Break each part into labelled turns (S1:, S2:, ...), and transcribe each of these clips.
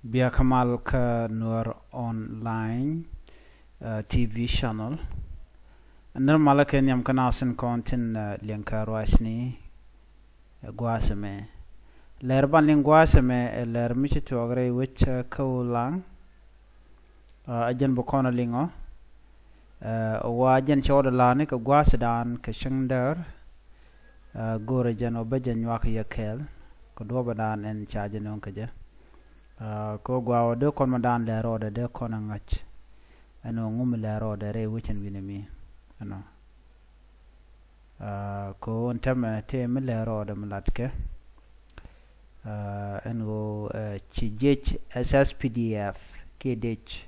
S1: Bia Kamal ka Nuer online TV channel. Nder malaken yam kanasin kontin linka roasni guasame. Lerban ling guasame ler michi tuagre which ka Ulang ajan bokona lingo wa ajan choda lani ka guasadan ka shingder gore jan obajan wak yakel ko dobadan en chajanon kaja ko gwawo de kon madan le roda de kon ngach ano ngum le roda re wuchen winami ano ko on tama te mi le roda mlatke ano chijech SSPDF kdh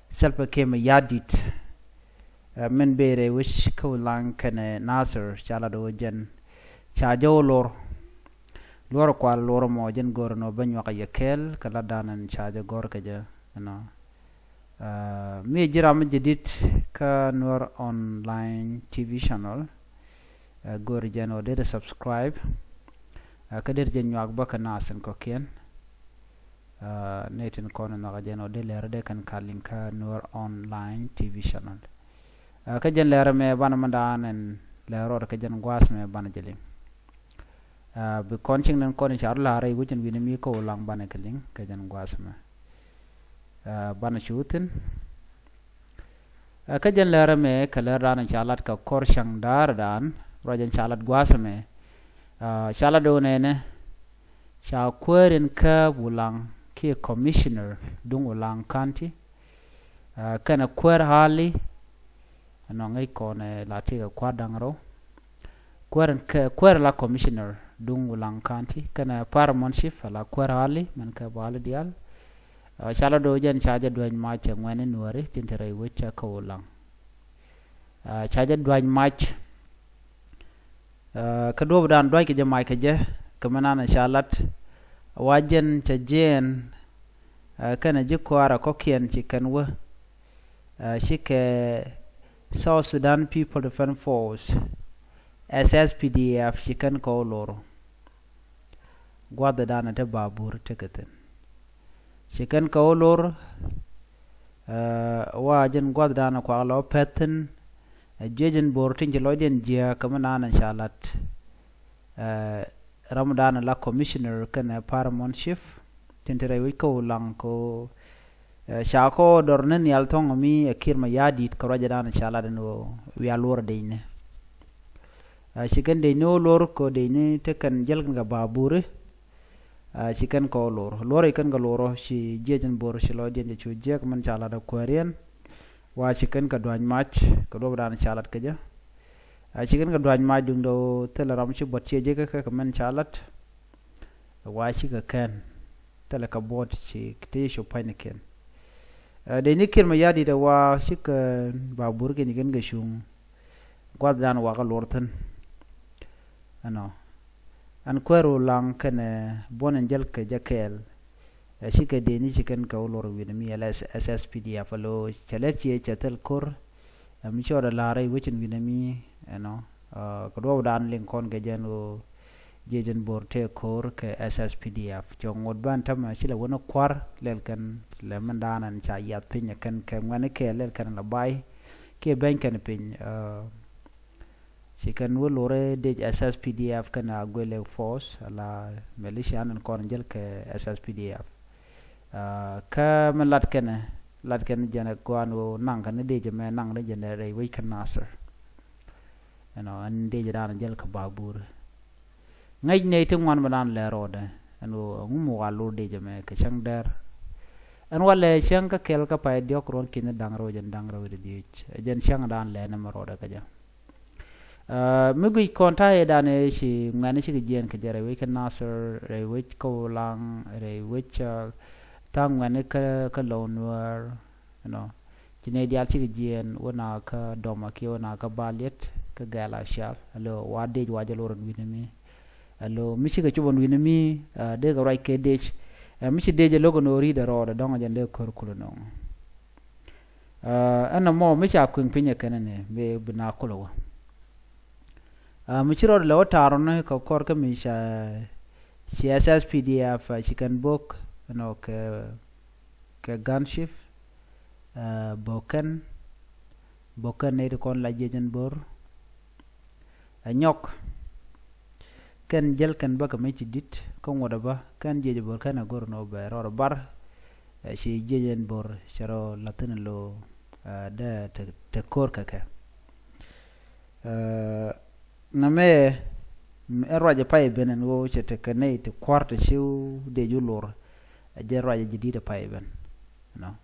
S1: selpa ke mayardit men bere wish ko lang kana Nasir chala do jen cha jawlor loro kwal loro mo jen gorno banyo ka yakel kala danan chaja gor kaja no mi jiram jidit ka Nuer online TV channel gor jeno de subscribe ka der jen yak baka nasen ko ken netin kono na jeno de lere de kan kalin ka Nuer online TV channel ka jen lere me bana mandanen lero ka jen gwas me bana jeling be konching nan kon char la ray wujen winami ko Ulang bana keling ka jan gwasma bana chutin ka jan lera me kala ran chalat ka kor shang dar dan rojan chalat gwasme chala do ne cha kwerin ka Ulang ki commissioner dung Ulang county kana kwer hali no ngai kone lati ka kwadangro kwer la commissioner dung Ulang county kana paramountship la kwer hali man ka bal dial chala do jen chaja duan match ngwane nuare tintere wecha ko Ulang chaja duan match ka do dan doy ke jamai ke je kamana na chalat wajen chajen kana jikwara kokien chikanwa shike South Sudan People Defense Force SSPDF chikan ko loro gwada dana ta babur tikatin chikan ko loro wajen gwada dana kwa lo petin jejen bortin jelojen jia kamana na shalat Ramadan la commissioner kana paramountship tintere wi ko Ulang ko shako dornen yaltong mi akir mayardit ko rajadana shalat no wi alor deine chicken de no lor ko de ni tekan jel nga babure chicken ko lor ikan ga loro shi jejen bor shi lo jenje chu jek man chala da korean wa chicken ka dwan match ko do dan chalat ka ja chicken ka dwan match dung do telaram chi bot che je ka man chalat wa shi ka kan tela ka bot chi kte sho paine ken de ni kir ma yadi da wa shi ka babur ke ni gen ga shung gwad dan wa ka lortan ano an kwero Ulang kana bonen jel ka jakel shika deni chicken ka ulor winami SSPDF lo chalechi chatel kor mi chora larai wichin winami ano ko do dan linkon ga jeno jejen borte kor ka SSPDF jongod ban tam chila wono kwar lel kan le mandanan cha yat pinya kan ka ngane ke lel kan la bay ke ben kan pin chicken wo lore de SSPDF kana gwele force la militia an kon jel ke SSPDF ka malat kana lat kan jana kwano nang kan de jame nang de jana re wi kan Nasir an de jana jel ka babur ngai ne tum wan banan le roda anu ngumu walu de jame ka chang der an wale chang ka kel ka pa diok ron kin dangro de dich jen chang dan le na roda ka ja mugui konta e dane shi ngane shi gien ke jere we kan Nasir re we ko Ulang re we tam ngane ka lo Nuer no jine dial shi gien wona ka doma ki wona ka balet ka gala shal alo wade wajalo ron winami alo mi shi ga chubon winami de ga rai ke de mi shi de je logo no ri de ro de donga jende kor kulo no ana mo mi sha kun pinya kanane be bina kulo michiro lo taron ko kor ka mi SSPDF chicken book no ke ke gunship boken ne de kon la jejen bor nyok ken jel ken ba ka me ci dit ko ngoda ba kan jeje bor kan agor no be ro bar ci jejen bor charo latin lo da te kor ka ka na me erwaje pay benen wo ci te kanay te quarta ci de julor je roje jidida pay ben no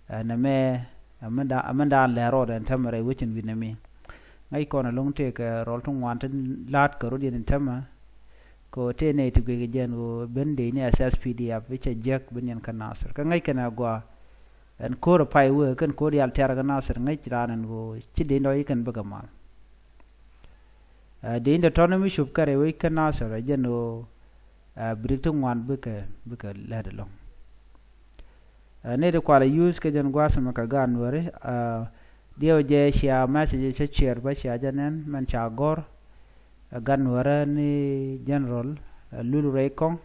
S1: na me amanda le ro den tamare wichin winami ngai kono long te ka rol tong wan tan lat ka ro den tama ko te ne te ge gen wo bende ni SSPDF which jek benen kan Nasir ka ngai kana gwa en ko pay wo kan ko yal ter ga Nasir ngai tiranen wo ci de no yikan baga mal de inde autonomy shub kare wo kan Nasir gen wo britung wan buka lede long ne de kwala use ke jan gwasa maka gan wore dio je sia message che chair ba sia janen man cha gor gan wore ni general lulu rekong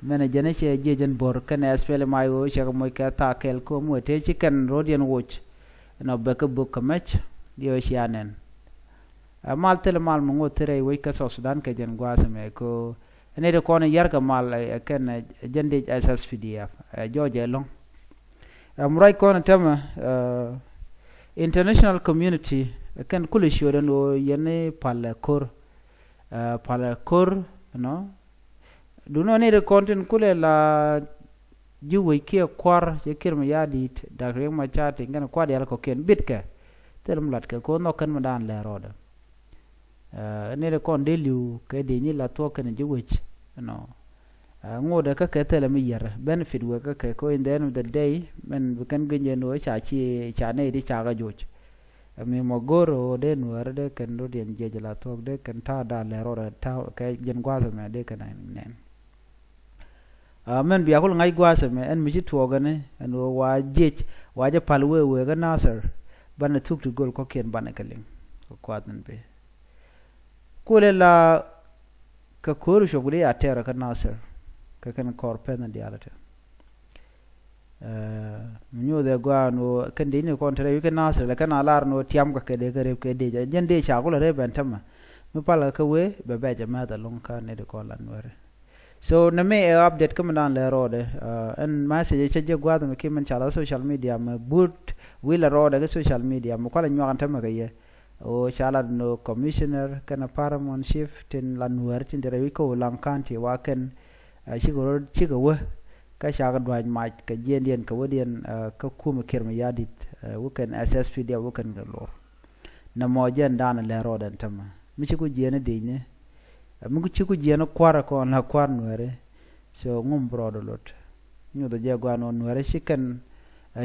S1: mena jene che je jan bor kan spele mayo che mo ka ta kel ko mo te chicken rodian watch no baka book match dio sia nen mal tel mal mo tere we ka so sudan ke jan gwasa me ko ne de kono yarga mal ken jende SSPDF joje long murai kono tema international community ken kulish yodan o yene pal kor no do no ne de content kule la juwe ke kwar je kirma yadi da re ma chati ngana kwadi al ko ken bitka telum lat ke ko no kan madan le roda ne de kon delu ke de ni la to ken juwech no ngoda ka ka tele mi yer benefit we ka ka ko in the end of the day men we can ginje no cha chi cha ne di cha ga joj mi mo goro de nuer de ken do den jeje la to de ken ta da le ro ta ka gen gwa me de ken nen men biya ko ngai gwa me en mi ji to ga ne en wa jej wa je pal we ga Nasir ban tuk tu gol ko ken ban ka ling ko kwatn be ko le la ka koru shogure ya tera ka Nasir ka kan korpen na dialata nyu de gwa no kan de ni kontra yu ka Nasir la kan alar no tiam ka de gare ke de jende cha ko re ben tama mi pala ka we be be jama da long ka ne de ko lan wore so na me update kam dan le rode en message che je gwa da ke man chala social media ma but will rode ga social media mo ko la nyu kan tama ga ye o chala no commissioner kana paramount chief tin la nuer tin de wi ko Ulang County wa ken chigo we ka shaga dwaj ma ka jendien ka wodien ka kuma kirma yadit wo ken SSPDF wo ken lor na mo jen dana le roden tama mi chigo jene de ne mi ku chigo jene kwara ko na kwar nuere so ngum brodo lot nyu do je gwa no nuere chiken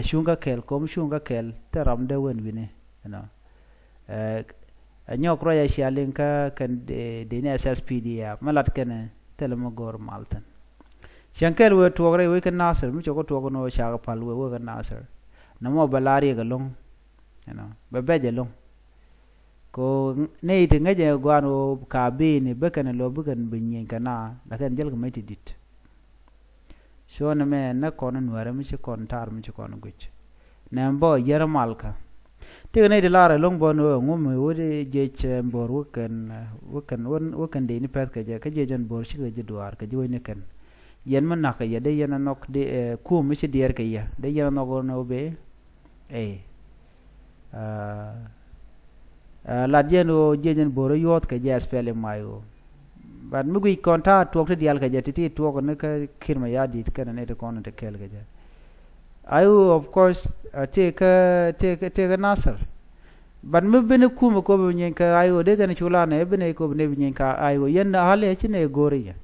S1: shunga kel kom shunga kel teram de wen wine no nyok roya sialin ka kan de ne SSPDF malat ken telmo gor maltan shankel we togre we kan Nasir mi choko togo no shaga pal we kan Nasir namo balari ga long be beje long ko ne ite ngaje gwano ka be ni be kan lo bugan binyen kana la kan jel ga meti dit so na me na kono nuare mi kon tar mi kon guch na mbo yera malka te ne de lara long bono ngum wode je chembor wukan de ni pet ka je jan bor shi ga je duar ka je ne kan yen man naka ya de yana nok de ku mi ci der ka ya de yana no no be la jeno jejen boro yot ka je spele mayo bad mi gui konta tok te dial ka je ti tok ne ka kirma ya dit ka ne de kon te kel ka je ayu of course take Nasir bad mi bene ku mo ko be nyen ka ayu de kan chula ne bene ko ne nyen ka ayu yen hale ci ne gori ya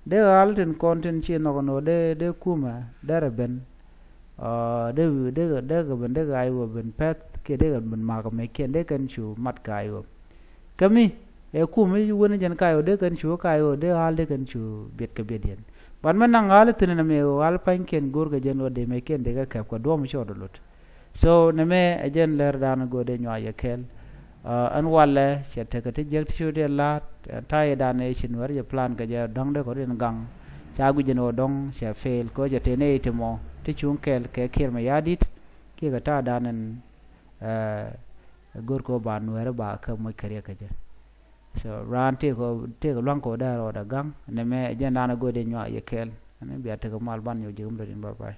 S1: de alten content chi no de kuma dare ben de ben de ayu ben pet ke de ben ma ko me ken de kan chu mat ka ayu kami e kuma yu wona jan ka ayu de kan chu ka ayu de hal de kan chu bet ka bet yen ban man nang hal tin na me wal pan ken gor ga jan de me ken de ka ko do mo chodo lot so na me ajen ler dan go de nya ya kel an wala chete ka te jek chu de la ta ya dan e chin war je plan ka je dang de ko den gang cha gu jeno dong cha fail ko jatene timo ti chung kel ke kir mayadit ki ga ta danen gor ko ba nuer ba ka mo kariya ka je so ran te ko lang ko da ro da gang ne me jenda na go de nya ye kel ne biya te ko mal ban yo jigum do din bye bye